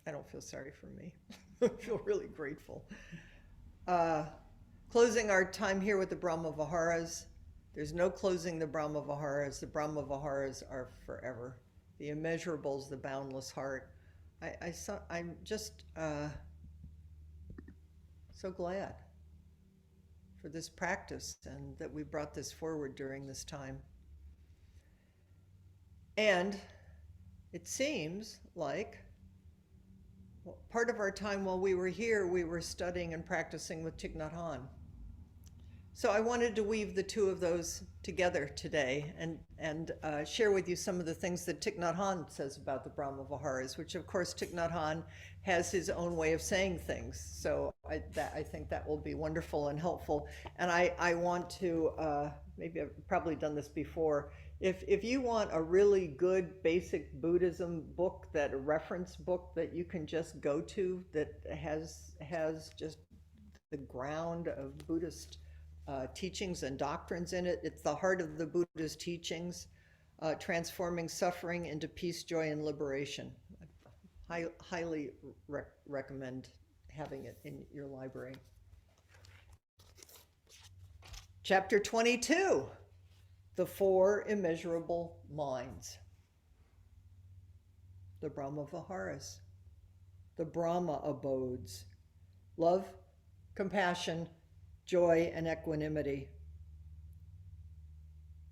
I don't feel sorry for me. I feel really grateful. Uh, Closing our time here with the Brahma Viharas. There's no closing the Brahma Viharas. The Brahma Viharas are forever. The immeasurables, the boundless heart. I'm just so glad for this practice and that we brought this forward during this time. And it seems like part of our time while we were here, we were studying and practicing with Thich Nhat Hanh. So I wanted to weave the two of those together today and share with you some of the things that Thich Nhat Hanh says about the Brahma Viharas, which of course Thich Nhat Hanh has his own way of saying things. So I think that will be wonderful and helpful. And I want to, maybe I've probably done this before, if you want a really good basic Buddhism book, that a reference book that you can just go to that has just the ground of Buddhist teachings and doctrines in it. It's the heart of the Buddha's teachings, transforming suffering into peace, joy, and liberation. I highly recommend having it in your library. Chapter 22, the four immeasurable minds. The Brahma Viharas, the Brahma abodes, love, compassion, joy, and equanimity.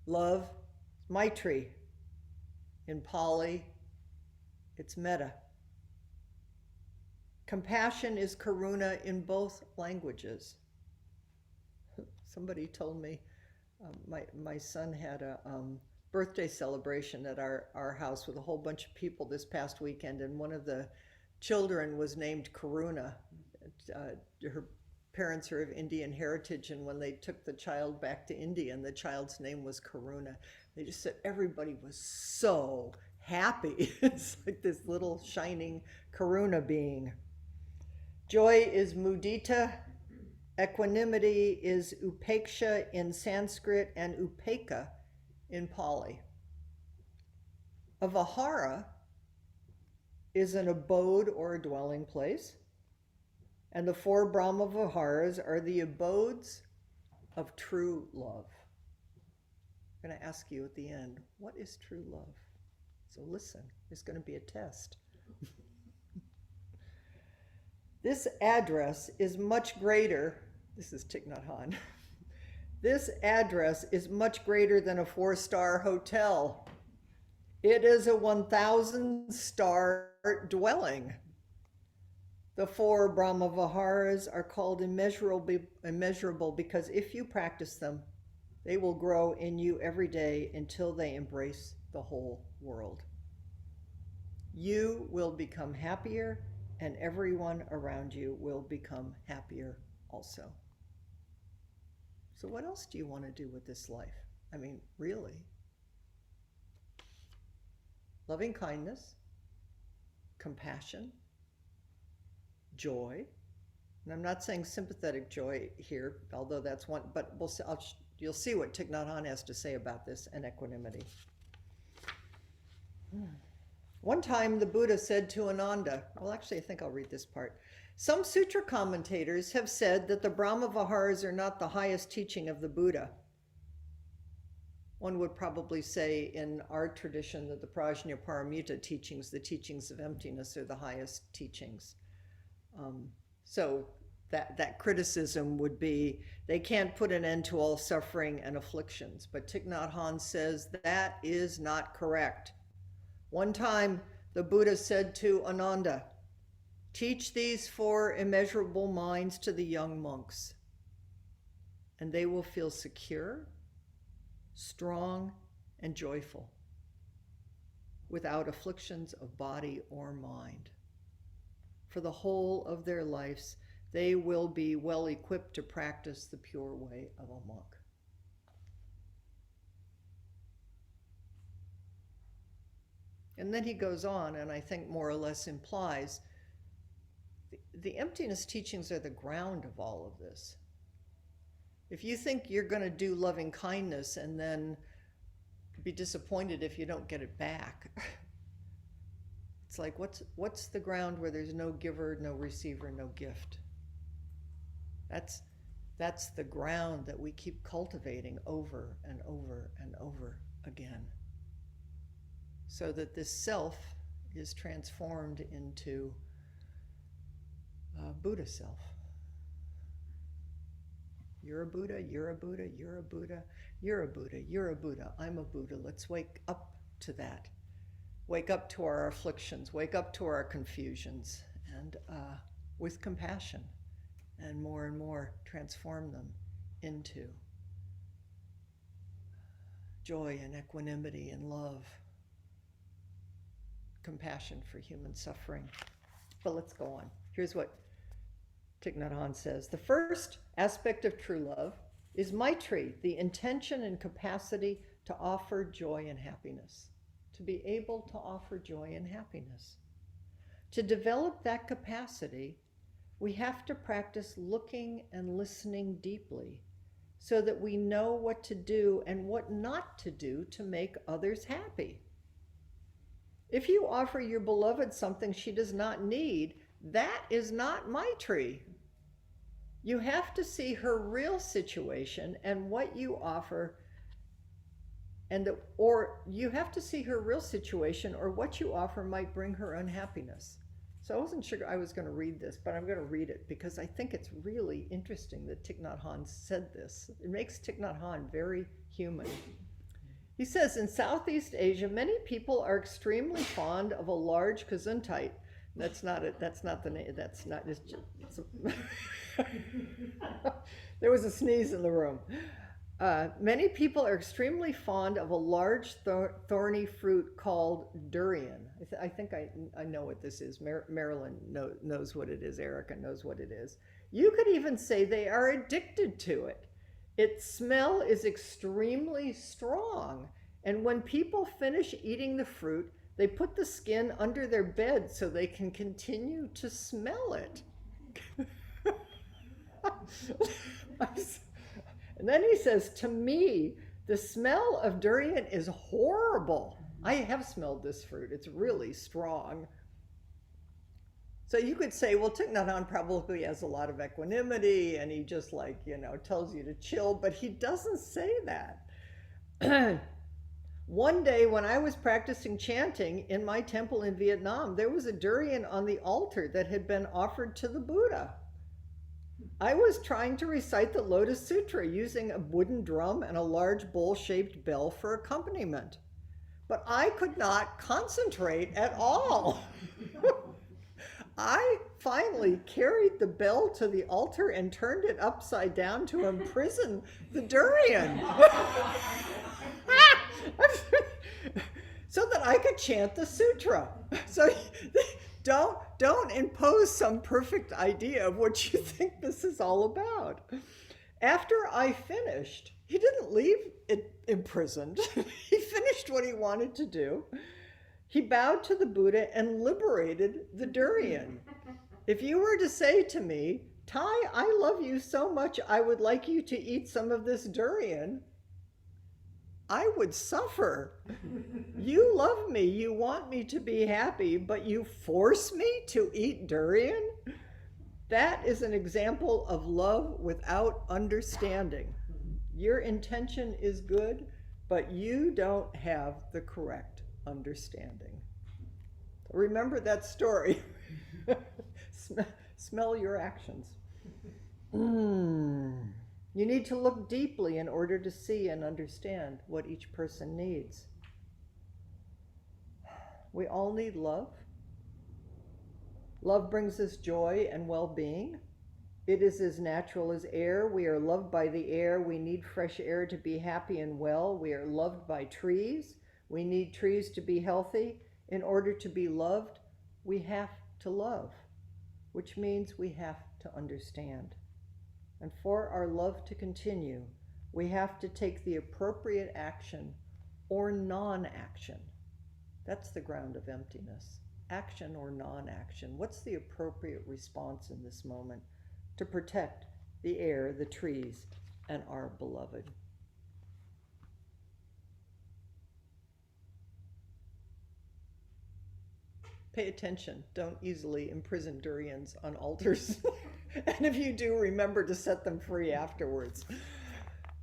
Love, Maitri. In Pali, it's Metta. Compassion is Karuna in both languages. Somebody told me my son had a birthday celebration at our house with a whole bunch of people this past weekend, and one of the children was named Karuna. Her parents are of Indian heritage, and when they took the child back to India and the child's name was Karuna, they just said everybody was so happy. It's like this little shining Karuna being. Joy is mudita, equanimity is upeksha in Sanskrit, and upeka in Pali. A vihara is an abode or a dwelling place. And the four Brahma Viharas are the abodes of true love. I'm going to ask you at the end, what is true love? So listen, there's going to be a test. This address is much greater. This is Thich Nhat Hanh. This address is much greater than a 4-star hotel. It is a 1,000-star dwelling. The four Brahma Viharas are called immeasurable because if you practice them, they will grow in you every day until they embrace the whole world. You will become happier, and everyone around you will become happier also. So what else do you want to do with this life? I mean, really? Loving kindness, compassion, joy, and I'm not saying sympathetic joy here, although that's one, but you'll see what Thich Nhat Hanh has to say about this, and equanimity. One time the Buddha said to Ananda, well, actually, I think I'll read this part. Some sutra commentators have said that the Brahma Viharas are not the highest teaching of the Buddha. One would probably say in our tradition that the Prajnaparamita teachings, the teachings of emptiness, are the highest teachings. So that criticism would be, they can't put an end to all suffering and afflictions. But Thich Nhat Hanh says that is not correct. One time, the Buddha said to Ananda, teach these four immeasurable minds to the young monks, and they will feel secure, strong, and joyful, without afflictions of body or mind. For the whole of their lives, they will be well equipped to practice the pure way of a monk. And then he goes on, and I think more or less implies, the emptiness teachings are the ground of all of this. If you think you're going to do loving kindness and then be disappointed if you don't get it back, It's like, what's the ground where there's no giver, no receiver, no gift? That's the ground that we keep cultivating over and over and over again, so that this self is transformed into Buddha self. You're a Buddha, you're a Buddha, you're a Buddha, you're a Buddha, you're a Buddha, I'm a Buddha. Let's wake up to that. Wake up to our afflictions, wake up to our confusions, and with compassion, and more transform them into joy and equanimity and love, compassion for human suffering. But let's go on. Here's what Thich Nhat Hanh says. The first aspect of true love is Maitri, the intention and capacity to offer joy and happiness, to be able to offer joy and happiness. To develop that capacity, we have to practice looking and listening deeply so that we know what to do and what not to do to make others happy. If you offer your beloved something she does not need, that is not Maitri. You have to see her real situation and what you offer, or you have to see her real situation, or what you offer might bring her unhappiness. So I wasn't sure I was going to read this, but I'm going to read it because I think it's really interesting that Thich Nhat Hanh said this. It makes Thich Nhat Hanh very human. He says, in Southeast Asia, many people are extremely fond of a large Gesundheit. That's not it. That's not the name. That's not just. There was a sneeze in the room. Many people are extremely fond of a large thorny fruit called durian. I think I know what this is. Marilyn knows what it is. Erica knows what it is. You could even say they are addicted to it. Its smell is extremely strong. And when people finish eating the fruit, they put the skin under their bed so they can continue to smell it. And then he says, to me, the smell of durian is horrible. I have smelled this fruit. It's really strong. So you could say, well, Thich Nhat Hanh probably has a lot of equanimity and he just tells you to chill, but he doesn't say that. One day when I was practicing chanting in my temple in Vietnam, there was a durian on the altar that had been offered to the Buddha. I was trying to recite the Lotus Sutra using a wooden drum and a large bowl-shaped bell for accompaniment, but I could not concentrate at all. I finally carried the bell to the altar and turned it upside down to imprison the durian. So that I could chant the sutra. So don't impose some perfect idea of what you think this is all about. After I finished, he didn't leave it imprisoned. He finished what he wanted to do. He bowed to the Buddha and liberated the durian. If you were to say to me, Tai, I love you so much, I would like you to eat some of this durian, I would suffer. You love me, you want me to be happy, but you force me to eat durian? That is an example of love without understanding. Your intention is good, but you don't have the correct understanding. Remember that story. Smell your actions. You need to look deeply in order to see and understand what each person needs. We all need love. Love brings us joy and well-being. It is as natural as air. We are loved by the air. We need fresh air to be happy and well. We are loved by trees. We need trees to be healthy. In order to be loved, we have to love, which means we have to understand. And for our love to continue, we have to take the appropriate action or non-action. That's the ground of emptiness. Action or non-action. What's the appropriate response in this moment to protect the air, the trees, and our beloved? Pay attention. Don't easily imprison durians on altars. And if you do, remember to set them free afterwards.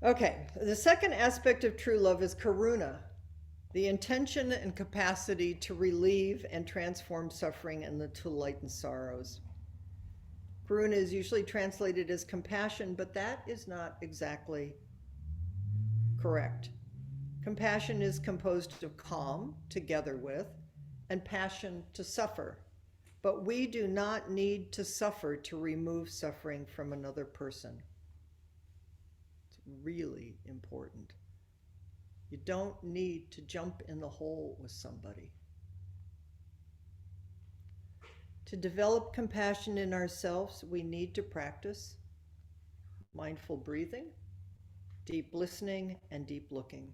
Okay, the second aspect of true love is karuna, the intention and capacity to relieve and transform suffering and to lighten sorrows. Karuna is usually translated as compassion, but that is not exactly correct. Compassion is composed of calm, together with, and passion to suffer. But we do not need to suffer to remove suffering from another person. It's really important. You don't need to jump in the hole with somebody. To develop compassion in ourselves, we need to practice mindful breathing, deep listening, and deep looking.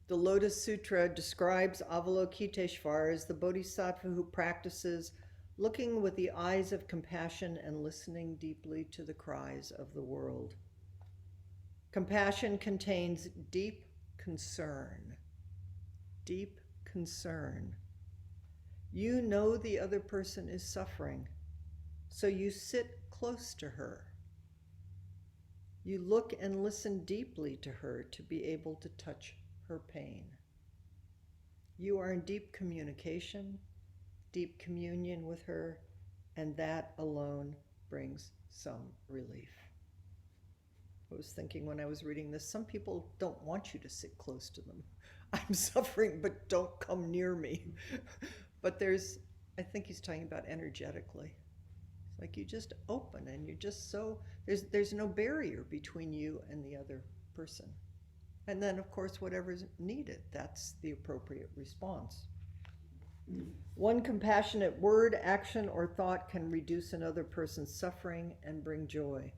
The Lotus Sutra describes Avalokiteshvara as the bodhisattva who practices looking with the eyes of compassion and listening deeply to the cries of the world. Compassion contains deep concern. Deep concern. You know the other person is suffering, so you sit close to her. You look and listen deeply to her to be able to touch her pain. You are in deep communication, deep communion with her, and that alone brings some relief. I was thinking when I was reading this, some people don't want you to sit close to them. I'm suffering, but don't come near me. But I think he's talking about energetically. It's like you just open and you're just so, there's no barrier between you and the other person. And then, of course, whatever's needed, that's the appropriate response. One compassionate word, action, or thought can reduce another person's suffering and bring joy.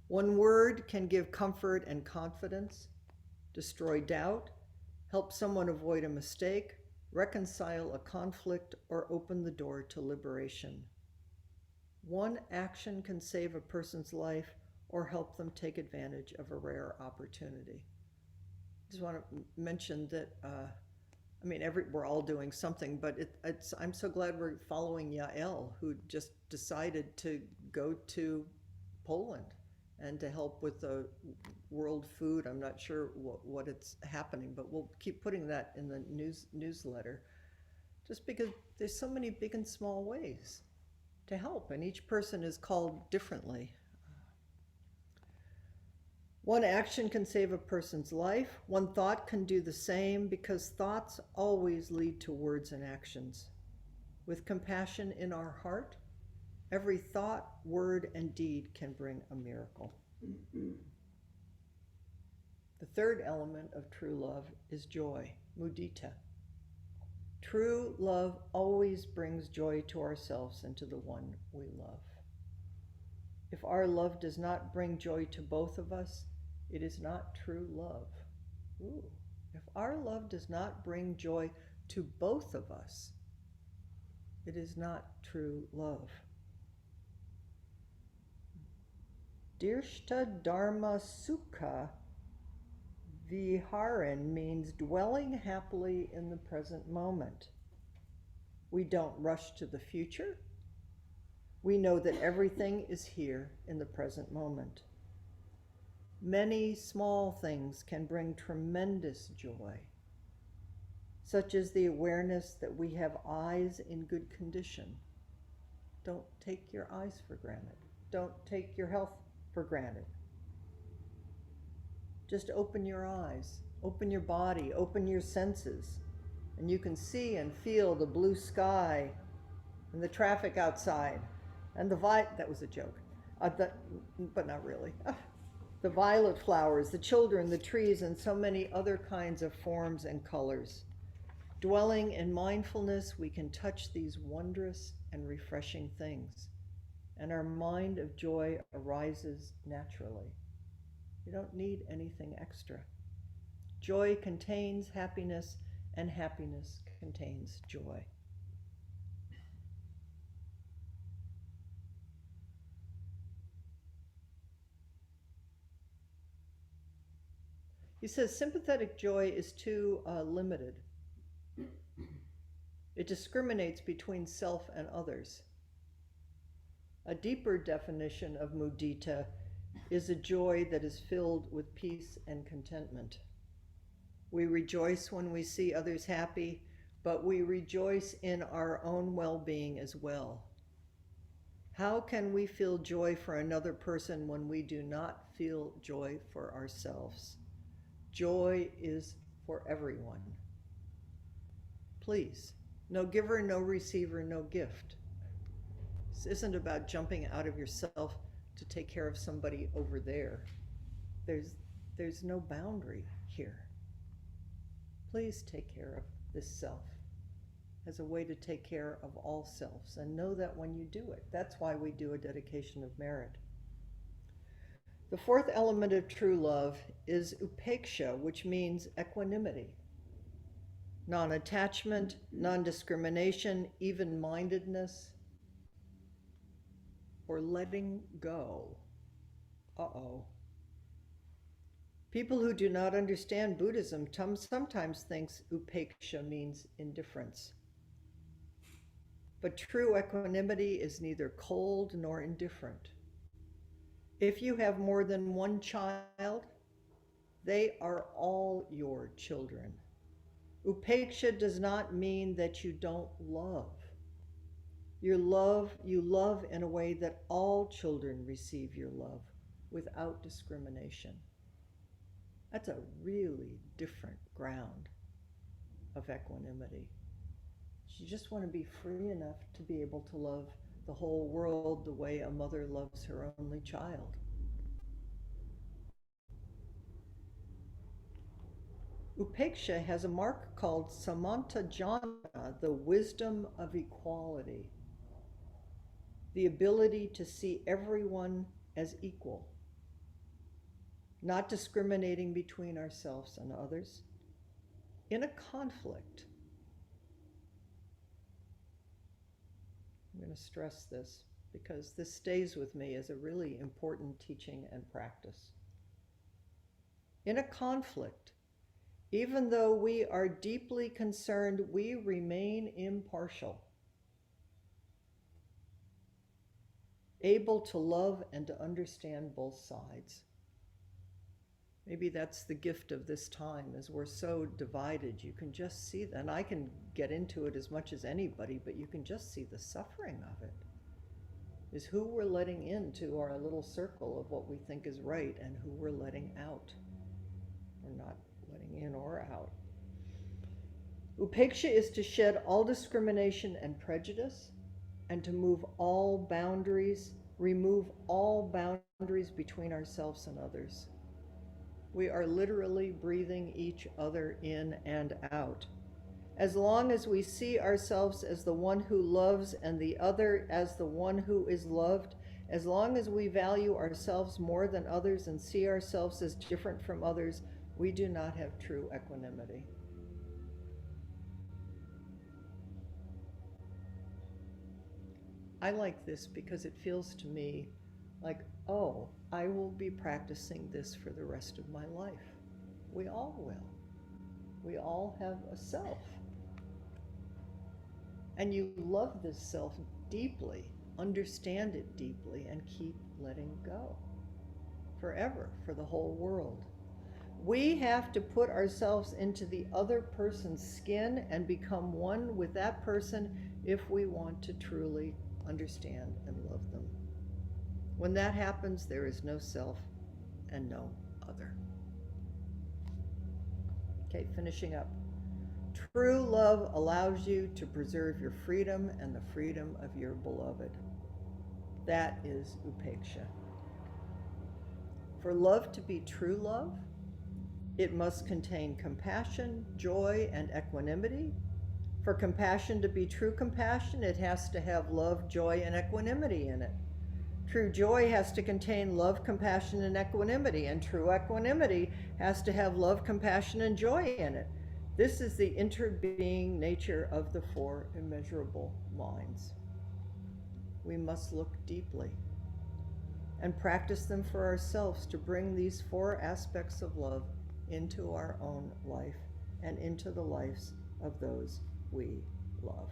One word can give comfort and confidence, destroy doubt, help someone avoid a mistake, reconcile a conflict, or open the door to liberation. One action can save a person's life or help them take advantage of a rare opportunity. I just want to mention that, we're all doing something, but I'm so glad we're following Yael, who just decided to go to Poland and to help with the world food. I'm not sure what it's happening, but we'll keep putting that in the newsletter, just because there's so many big and small ways to help, and each person is called differently. One action can save a person's life. One thought can do the same, because thoughts always lead to words and actions. With compassion in our heart, every thought, word, and deed can bring a miracle. The third element of true love is joy, mudita. True love always brings joy to ourselves and to the one we love. If our love does not bring joy to both of us, it is not true love. Ooh. If our love does not bring joy to both of us, it is not true love. Dirshta Dharma Sukha Viharin means dwelling happily in the present moment. We don't rush to the future. We know that everything is here in the present moment. Many small things can bring tremendous joy, such as the awareness that we have eyes in good condition. Don't take your eyes for granted. Don't take your health for granted. Just open your eyes, open your body, open your senses, and you can see and feel the blue sky and the traffic outside and that was a joke, but not really. The violet flowers, the children, the trees, and so many other kinds of forms and colors. Dwelling in mindfulness, we can touch these wondrous and refreshing things, and our mind of joy arises naturally. You don't need anything extra. Joy contains happiness, and happiness contains joy. He says sympathetic joy is too limited. It discriminates between self and others. A deeper definition of mudita is a joy that is filled with peace and contentment. We rejoice when we see others happy, but we rejoice in our own well-being as well. How can we feel joy for another person when we do not feel joy for ourselves? Joy is for everyone. Please, no giver, no receiver, no gift. This isn't about jumping out of yourself to take care of somebody over there. There's no boundary here. Please take care of this self as a way to take care of all selves, and know that when you do it. That's why we do a dedication of merit. The fourth element of true love is upeksha, which means equanimity. Non-attachment, non-discrimination, even-mindedness, or letting go. Uh-oh. People who do not understand Buddhism sometimes think upeksha means indifference. But true equanimity is neither cold nor indifferent. If you have more than one child, they are all your children. Upeksha does not mean that you don't love. You love in a way that all children receive your love without discrimination. That's a really different ground of equanimity. You just want to be free enough to be able to love the whole world the way a mother loves her only child. Upeksha has a mark called samanta jnana, the wisdom of equality, the ability to see everyone as equal, not discriminating between ourselves and others. In a conflict, I'm going to stress this because this stays with me as a really important teaching and practice. In a conflict, even though we are deeply concerned, we remain impartial, able to love and to understand both sides. Maybe that's the gift of this time, as we're so divided. You can just see that, and I can get into it as much as anybody, but you can just see the suffering of it, is who we're letting into our little circle of what we think is right and who we're letting out, or not letting in or out. Upeksha is to shed all discrimination and prejudice, and to remove all boundaries between ourselves and others. We are literally breathing each other in and out. As long as we see ourselves as the one who loves and the other as the one who is loved, as long as we value ourselves more than others and see ourselves as different from others, we do not have true equanimity. I like this because it feels to me like, oh, I will be practicing this for the rest of my life. We all will. We all have a self. And you love this self deeply, understand it deeply, and keep letting go forever, for the whole world. We have to put ourselves into the other person's skin and become one with that person if we want to truly understand and love them. When that happens, there is no self and no other. Okay, finishing up. True love allows you to preserve your freedom and the freedom of your beloved. That is upeksha. For love to be true love, it must contain compassion, joy, and equanimity. For compassion to be true compassion, it has to have love, joy, and equanimity in it. True joy has to contain love, compassion, and equanimity, and true equanimity has to have love, compassion, and joy in it. This is the interbeing nature of the four immeasurable minds. We must look deeply and practice them for ourselves to bring these four aspects of love into our own life and into the lives of those we love.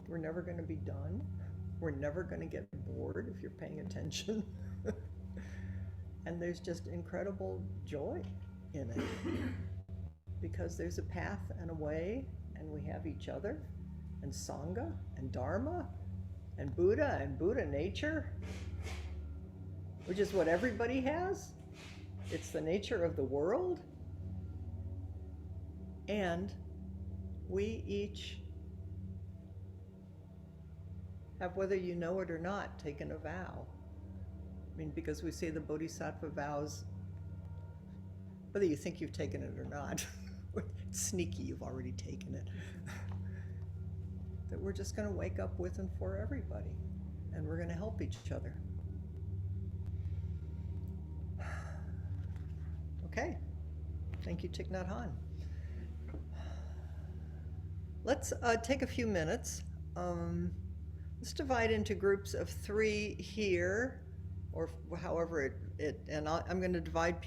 We're never going to be done. We're never going to get bored if you're paying attention. And there's just incredible joy in it because there's a path and a way, and we have each other, and Sangha, and Dharma, and Buddha nature, which is what everybody has. It's the nature of the world. And we each have, whether you know it or not, taken a vow. I mean, because we say the Bodhisattva vows, whether you think you've taken it or not, it's sneaky, you've already taken it, that we're just going to wake up with and for everybody, and we're going to help each other. Okay, thank you, Thich Nhat Hanh. Let's take a few minutes. Let's divide into groups of 3 here, or however I'm going to divide people